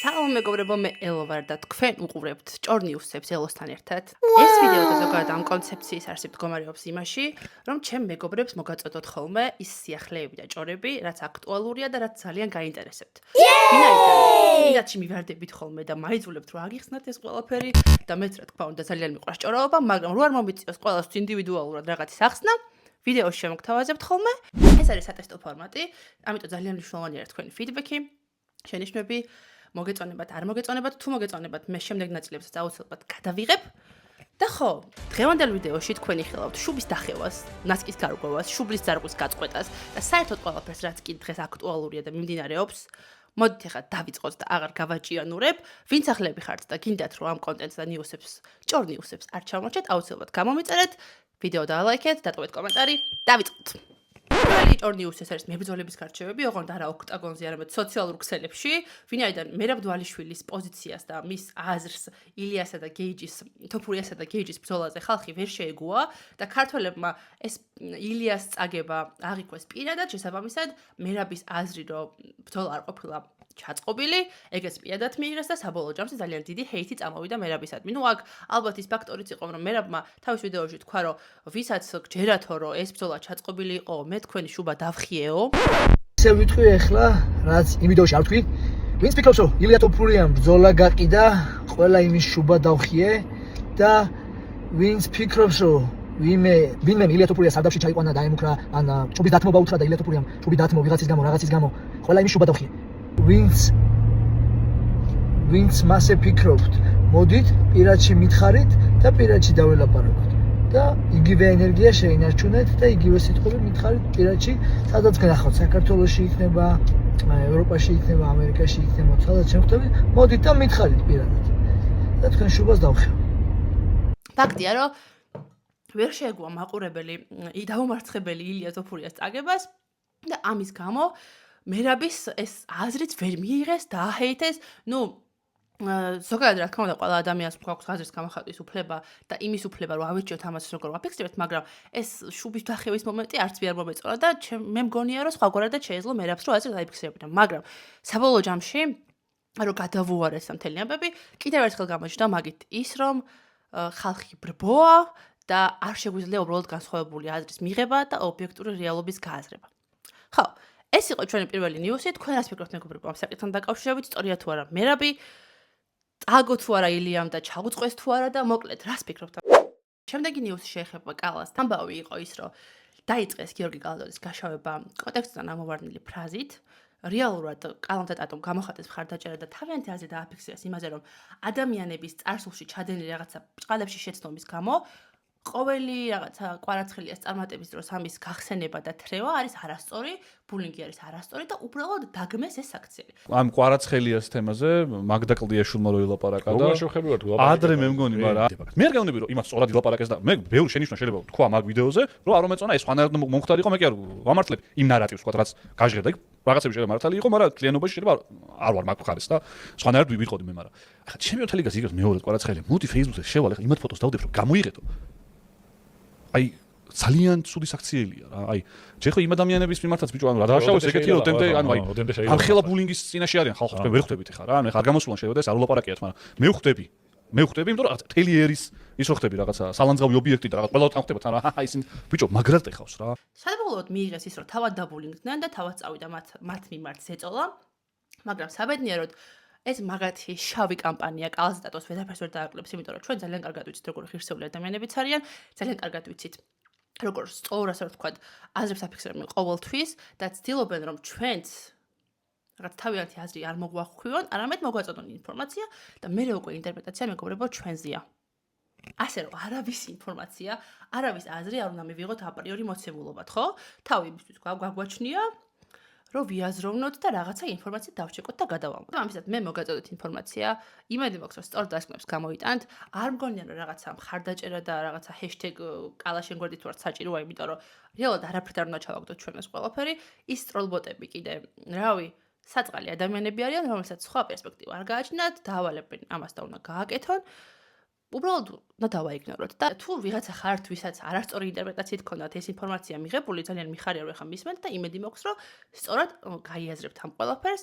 Salam მეგობრებო, მე ელო ვარ და თქვენ უყურებთ ჭორნიუსებს ელოსთან ერთად. ეს ვიდეო და ზოგადად ამ კონცეფციის არსებთ მდგომარეობს იმაში, რომ ჩემ მეგობრებს მოგაწოდოთ ხოლმე ის სიახლეები და ჭორები, რაც აქტუალურია და რაც ძალიან გაინტერესებთ. ვინაიდან მივარდებით ხოლმე და მაიძულებთ რომ აგიხსნათ ეს ყველაფერი და მეც რა თქმა უნდა ძალიან მიყვარს ჭორაობა, მაგრამ რო არ მომიწიოს ყველას ინდივიდუალურად რაღაცის ახსნა, ვიდეოში შემოგთავაზებთ ხოლმე. ეს არის სატესტო ფორმატი, ამიტომ ძალიან მნიშვნელოვანია თქვენი ფიდბექი, შენიშვნები. მოგეწონებათ, არ მოგეწონებათ, თუ მოგეწონებათ, მე შემდეგ ნაწილებსაც აუცილებლად გადავიღებ. და ხო, დღევანდელ ვიდეოში თქვენ იხილავთ შუბის დახევას, ნასკის გარღვევას, შუბლის ძარღვის გაწყვეტას და საერთოდ ყველაფერს, რაც კი დღეს აქტუალურია და მიმდინარეობს. მოდით ახლა დავიწყოთ და აღარ გავაჭიანურებ. ვინც ახლები ხართ და გინდათ რომ ამ კონტენტს და ნიუსებს, ჭორნიუსებს არ ჩამორჩეთ, აუცილებლად გამომიწერეთ, ვიდეო დაალაიქეთ, დატოვეთ კომენტარი, დავიწყოთ. Პირველი ჭორნიუსი ეს არის მებრძოლების გარჩევები, ოღონდ არა ოქტაგონზე, არამედ სოციალურ ქსელებში, ვინაიდან მერაბ დვალიშვილის პოზიციას და მის აზრს ილიასა და გეიჯის, თოფურიასა და გეიჯის ბრძოლაზე ხალხი ვერ შეეგუა და ქართველებმა ეს ილიას წაგება აღიქვეს პირადად, შესაბამისად, მერაბის აზრი რომ ბრძოლა არ ყოფილა ჩაწყობილი, ეგეც პირადად მიიღეს და საბოლოო ჯამში ძალიან დიდი ჰეითი წამოვიდა მერაბისადმი. ნუ აქ ალბათ ის ფაქტორიც იყო, რომ მერაბმა თავის ვიდეოში თქვა, რომ ვისაც გჯერათო, რომ ეს ბრძოლა ჩაწყობილი იყო, მე თქვენი შუბა დავხიეო. ისე ვიტყვი ახლა, რაც იმ ვიდეოში არ ვთქვი. ვინც ფიქრობს, რომ ილია თოფურიამ ბრძოლა გაყიდა, ყველა იმის შუბა დავხიე და ვინც ფიქრობს, რომ ვინმე ილია თოფურიას სარდაფში ჩაიყვანა და აემუქრა, ან შუბის დათმობა უთხრა და ილია თოფურიამ შუბი დათმო ვიღაცის გამო, რაღაცის გამო, ყველა იმის შუბა დავხიე. ვინც მასე ფიქრობთ, მოდით პირადში მითხარით და პირადში დაველაპარაკოთ და იგივე ენერგია შეინარჩუნეთ და იგივე სიტყვები მითხარით პირადში, სადაც გნახავთ, საქართველოში იქნება, ევროპაში იქნება, ამერიკაში იქნება, სადაც შეხვდებით, მოდით და მითხარით პირადად და თქვენ შუბას დავხევ. ფაქტია, რომ ვერ შეეგუა მაყურებელი, დაუმარცხებელი ილია თოფურიას წაგებას და ამის გამო მერაბის ეს აზრიც ვერ მიიღეს, დააჰეითეს, ნუ ზოგადად რა თქმა უნდა ყველა ადამიანს გვაქვს აზრის გამოხატვის უფლება და იმის უფლება რომ ავირჩიოთ ამას როგორ ვაფიქსირებთ, მაგრამ ეს შუბის დახევის მომენტი არც ვერ მომეწონა და მე მგონია რომ სხვაგვარადაც შეეძლო მერაბს რომ აზრი დაიფიქსირებინა, მაგრამ საბოლოო ჯამში რომ გადავუარეს ამ მთელი ამბები, კიდევ ერთხელ გამოჩნდა მაგით ის რომ ხალხი ბრბოა და არ შეგვიძლია უბრალოდ განსხვავებული აზრის მიღება და ობიექტური რეალობის გააზრება. ხო, ეს იყო ჩვენი პირველი ნიუსი, თქვენ რას ფიქრობთ მეგობრებო ამ საკითხთან დაკავშირებით, სწორია თუ არა მერაბი, წაგო თუ არა ილიამ და ჩაუწყვეს თუ არა და მოკლედ რას ფიქრობთ? შემდეგი ნიუსი შეეხება კალას. ამბავი იყო ის, რომ დაიწყეს გიორგი კალადოძის გაშავება კონტექსტიდან ამოვარდნილი ფრაზით. რეალურად კალამ და ტატომ გამოხატეს მხარდაჭერა და თავიანთი აზრი დააფიქსირეს იმაზე, რომ ადამიანების წარსულში ჩადენილი რაღაცა ბრწყალებში შეცდომის გამო ყოველი რაღაცა კვარაცხელიას წარმატების დროს ამის გახსენება და თრევა არის არასწორი, ბულინგი არის არასწორი და უბრალოდ დაგმეს ეს აქციები. ამ კვარაცხელიას თემაზე მაგდა კლდიაშვილმა რო ილაპარაკა და ადრე მე მგონი, მაგრამ მე არ გეუბნები რომ იმას სწორად ილაპარაკეს და მე ბევრი შენიშვნა შეიძლება ვთქვა მაგ ვიდეოზე, რომ არ მომეწონა ეს სხვანაირად მომხდარიყო, მე კი არ ვამართლებ იმ ნარატივს, ვთქვა, რაც გაჟღერდა იქ, რაღაცები შეიძლება მართალი იყო, მაგრამ კლიენტობაში შეიძლება არ ვარ მაგ ხარეს და სხვანაირად ვიყოდი მე, მაგრამ ახლა ჩემი თელეგაზი იგებს მეორე კვარაცხელი, მოდი Facebook-ზე შევალ, ახლა იმათ ფოტოს დავდებ, რომ გამოიღეთო. აი ძალიან ცუდი საქციელია რა. აი ჯერ ხო იმ ადამიანების მიმართაც ბიჭო ანუ რა დავაშავოს ეგეთი ოდემდე ანუ აი არხელა ბულინგის წინაშე არიან ხალხი თქვენ ვერ ხვდებით ხა რა. ანუ ხა არ გამოსულან შეიძლება და ეს არ ულაპარაკიათ, მაგრამ მე ვხვდები, იმიტომ რომ თელი ერის ის რო ხდები რაღაცა სალანძღავი ობიექტი და რაღაც ყველა თან ხდებათ რა. აი ისინი ბიჭო მაგრად ეხავს რა. საბოლოოდ მიიღეს ის რომ თავად დაბულინგდნენ და თავად წავიდა მათ მიმართ ზეწოლა, მაგრამ საბედნიეროდ ეს მაგათი შავი კამპანია კალას და ტატოს ვერაფერს ვერ დააკლებს, იმიტომ რომ ჩვენ ძალიან კარგად ვიცით როგორ ღირსეული ადამიანებიც არიან, ძალიან კარგად ვიცით როგორ სწორ ასე ვთქვათ, აზრებს აფიქსირებენ ყოველთვის და ცდილობენ რომ ჩვენც რაღაც თავიანთი აზრი არ მოგვახვიონ, არამედ მოგვაწოდონ ინფორმაცია და მე უკვე ინტერპრეტაცია მეგობრებო ჩვენზეა. ასე რომ არავის ინფორმაცია, არავის აზრი არ უნდა მივიღოთ აპრიორი მოცემულობად, ხო? თავი იმისთვის გვაგვაჩნია რომ ვიაზროვნოთ და რაღაცა ინფორმაცია დავჩეკოთ და გადავამოწმოთ. ამისად მე მოგაწოდეთ ინფორმაცია, იმედი მაქვს რომ სწორ დასკვნებს გამოვიტანთ, არ მგონია რომ რაღაცა მხარდაჭერა და რაღაცა #კალაშენგვერდით ვარ საჭიროა, იმიტომ რომ რეალურად არაფრით არ უნდა ჩავაგდოთ ჩვენ ეს ყველაფერი, ის ტროლბოტები კიდე, რავი, საწყალი ადამიანები არიან, რომელსაც სხვა პერსპექტივა არ გააჩნიათ, დაავალებენ ამას და უნდა გააკეთონ. უბრალოდ უნდა დავაიგნოროთ და თუ ვიღაცა ხართ, ვისაც არასწორი ინტერპრეტაციით ქონდათ ეს ინფორმაცია მიღებული, ძალიან მიხარია რომ ახლა მისმენთ და იმედი მაქვს რომ სწორად გაიაზრებთ ამ ყველაფერს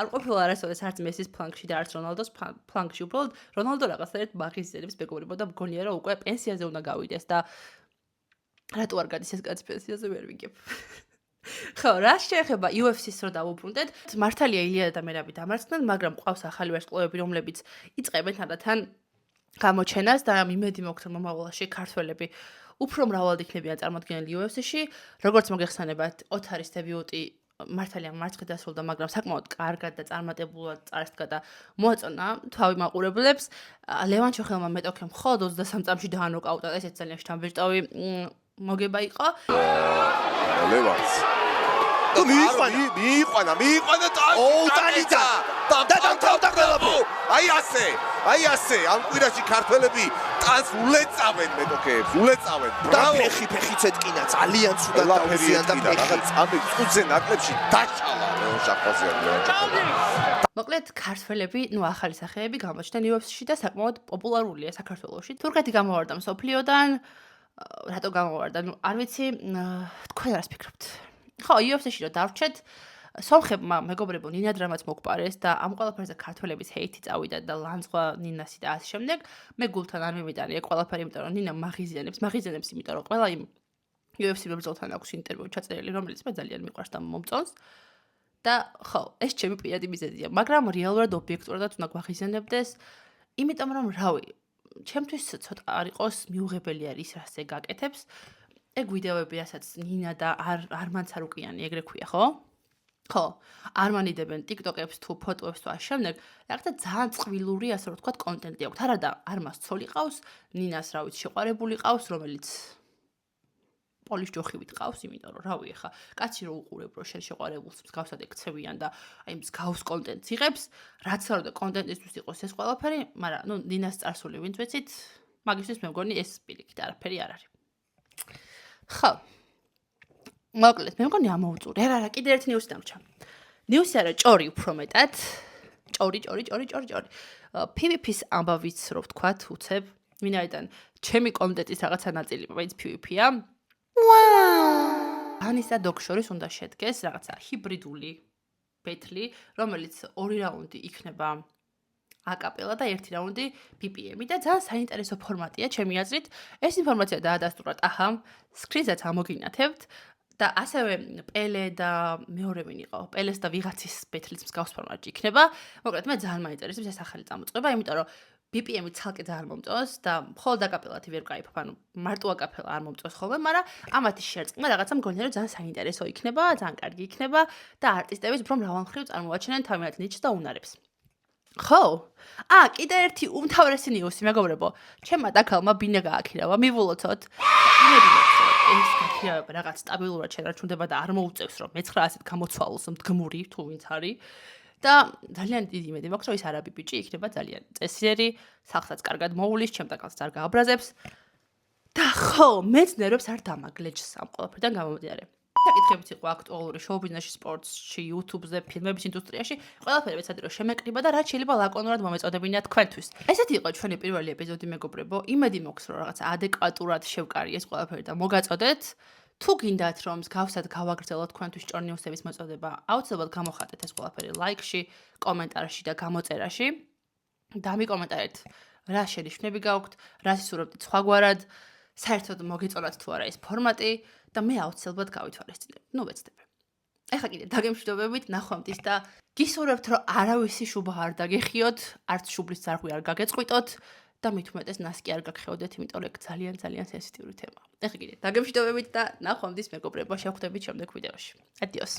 არ ყოფილა არასოდეს არც მესის ფლანგში და არც რონალდოს ფლანგში, უბრალოდ რონალდო რაღაცნაირად მაღიზიანებს მეგობრებო და მგონია რომ უკვე პენსიაზე უნდა გავიდეს და რატო არ გადის ეს კაცი პენსიაზე ვერ ვიგებ. ხო, რა შეეხება UFC-ს რო დავუბრუნდეთ, მართალია ილია და მერაბი დამარცხდნენ, მაგრამ ყავს ახალი ვარსკვლავები, რომლებიც იწყებენ თანდათან გამოჩენას და იმედი მოქვთ რომ მომავალში ქართველები უფრო მრავლად იქნებიან წარმოდგენილი UFC-ში, როგორც მოგეხსენებათ, ოთარის დებიუტი მართალია მარცხით დასრულდა, მაგრამ საკმაოდ კარგად და წარმატებულად წარსდგა და მოაწონა თავი მაყურებლებს. ლევან ჩოხელმა მეტოქემ მხოლოდ 23 წამში დაანოკაუტა, ესეც ძალიან შთამბეჭდავი მოგება იყო. ლევანს და მიიყვანა ტანიცა და დამთავრდა ყველაფერი. აი ასე ამ კვირაში ქართველები ტანს ულეწავენ მეტოქეებს, ულეწავენ. და ფეხიც ეთკინა, ძალიან ცუდად დაუზიან და ფეხიც ამ წუთზე ნაკლებში დაშალა ლევან შახბაზიანი. მოკლედ ქართველები, ახალი სახეები გამოჩნდნენ UFC-ში და საკმაოდ პოპულარულია საქართველოში. თურქეთი გამოვარდა მსოფლიოდან, რატო გამოვარდა? არ ვიცი, თქვენ რას ფიქრობთ? ხო, UFC-ში რომ დავრჩეთ, სომხებმა მეგობრებო ნინა დრამაც მოგპარეს და ამ ყველაფერზე ქართველების ჰეითი წავიდა და ლანძღვა ნინასი და ასე შემდეგ. მე გულთან არ მივიტანია ყველაფერი, იმიტომ რომ ნინა მაღიზიანებს, იმიტომ რომ ყველა იმ UFC მებრძოლთან აქვს ინტერვიუ ჩაწერილი, რომელიც მე ძალიან მიყვარს და მომწონს. და ხო, ეს ჩემი პირადი მიზეზია, მაგრამ რეალურად ობიექტურადაც უნდა გვაღიზიანებდეს, იმიტომ რომ რავი, ჩემთვის ცოტა არ იყოს მიუღებელი არის რასე გაკეთებს. ეგ ვიდეოები, რასაც ნინა და არმანც არუკიანი ეგრე ქვია, ხო? ხო, არმანიდებენ TikTok-ებს თუ ფოტოებს თუ ამ შემდეგ, რაღაცა ძალიან წყვილური, ასე რომ ვთქვათ, კონტენტი აქვს. არადა არმას ცოლი ყავს, ნინას რა ვიცი, შეყვარებული ყავს, რომელიც პოლის ჯოხივით ყავს, იმიტომ რომ რავი, ხა, კაცი რო უყურებ, რომ შენ შეყვარებულს მსგავსად ექცევიან და აი მსგავს კონტენტს იღებს, რაც არ უნდა კონტენტისთვის იყოს ეს ყველაფერი, მაგრამ ნინას წარსული ვინც ვეცით, მაგისთვის მე მგონი ეს პირიქით არაფერი არ არის. ხო. მოკლედ, მე მგონი ამოვწური. არა, კიდე ერთი ნიუსი დამრჩა. ნიუსი არა, ჭორი უფრო მეტად. ჭორი. PvP-ს ამბავიც რო ვთქვათ, უცებ, ვინაიდან ჩემი კონტენტის რაღაცა ნაწილი მაინც PvP-ა. ანისა დოგ შორის უნდა შედგეს რაღაცა ჰიბრიდული ბეთლი, რომელიც 2 რაუნდი იქნება აკაპელა და 1 რაუნდი BPM-ი და ძალიან საინტერესო ფორმატია ჩემი აზრით. ეს ინფორმაცია დაადასტურა ტახამ, სკრინზაც ამოგინათებთ და ასევე პელე და მეორე ვინ იყო? პელეს და ვიღაცის ბეთლიც მსგავს ფორმატში იქნება. მოკლედ მე ძალიან მაინტერესებს ეს ახალი წამოწყება, იმიტომ რომ BPM-ი ცალკე ძალიან მომწონს და მხოლოდ აკაპელათი ვერ ვკაიფებ, ანუ მარტო აკაპელა არ მომწონს ხოლმე, მაგრამ ამათი შერწყმა რაღაცა მგონია რომ ძალიან საინტერესო იქნება, ძალიან კარგი იქნება და არტისტებიც უფრო მრავალმხრივ წარმოაჩენენ თავიანთ ნიჩს და უნარებს. ხო? კიდე ერთი უმთავრესი ნიუსი, მეგობრებო. ჩემმა დაქალმა ბინა გააქირავა, მივულოცოთ. ეს გაქირავება რაღაც სტაბილურად შენარჩუნდება და არ მოუწევს რომ მე-9 ასეთ გამოცვალოს მდგმური თუ ვინც არის. და ძალიან დიდი იმედი მაქვს, რომ ის არაბი ბიჭი იქნება ძალიან წესიერი, სახლსაც კარგად მოულის, ჩემ დაკალს არ გააბრაზებს. და ხო, მეც ნერვებს არ დამაგლეჯს ამ ყველაფერთან გამომდინარე. საკითხებიც იყო აქტუალური შოუ-ბიზნესში, სპორტში, YouTube-ზე, ფილმების ინდუსტრიაში, ყველაფერი ვეცადი რომ შემეკრიბა და რაც შეიძლება ლაკონურად მომეწოდებინათ თქვენთვის. ესეთი იყო ჩვენი პირველი ეპიზოდი, მეგობრებო. იმედი მაქვს, რომ რაღაცა ადეკვატურად შევკარი ეს ყველაფერი და მოგაწოდეთ. თუ გინდათ რომ მსგავსად გავაგრძელოთ თქვენთვის ჭორნიუსების მოწოდება, აუცილებლად გამოხატეთ ეს ყველაფერი ლაიქში, კომენტარში და გამოწერაში. და მიკომენტარეთ, რა შენიშვნები გაქვთ, რა ისურვებთ სხვაგვარად, საერთოდ მოგეწონათ თუ არა ეს ფორმატი და მე აუცილებლად გავითვალისწინებ. ვეცდები. ეხლა კიდე დაგემშვიდობებით, ნახვამდის და გისურვებთ რომ არავისი შუბა არ დაგეხიოთ, არც შუბლის ძარღვი არ გაგეწყვიტოთ. და მით უმეტეს ნასკი არ გაგხეოდეთ, იმიტომ რომ ძალიან სენსიტიური თემაა. ეხლა კიდე დაგემშვიდობებით და ნახვამდის მეგობრებო, შევხვდებით შემდეგ ვიდეოში. ადიოს.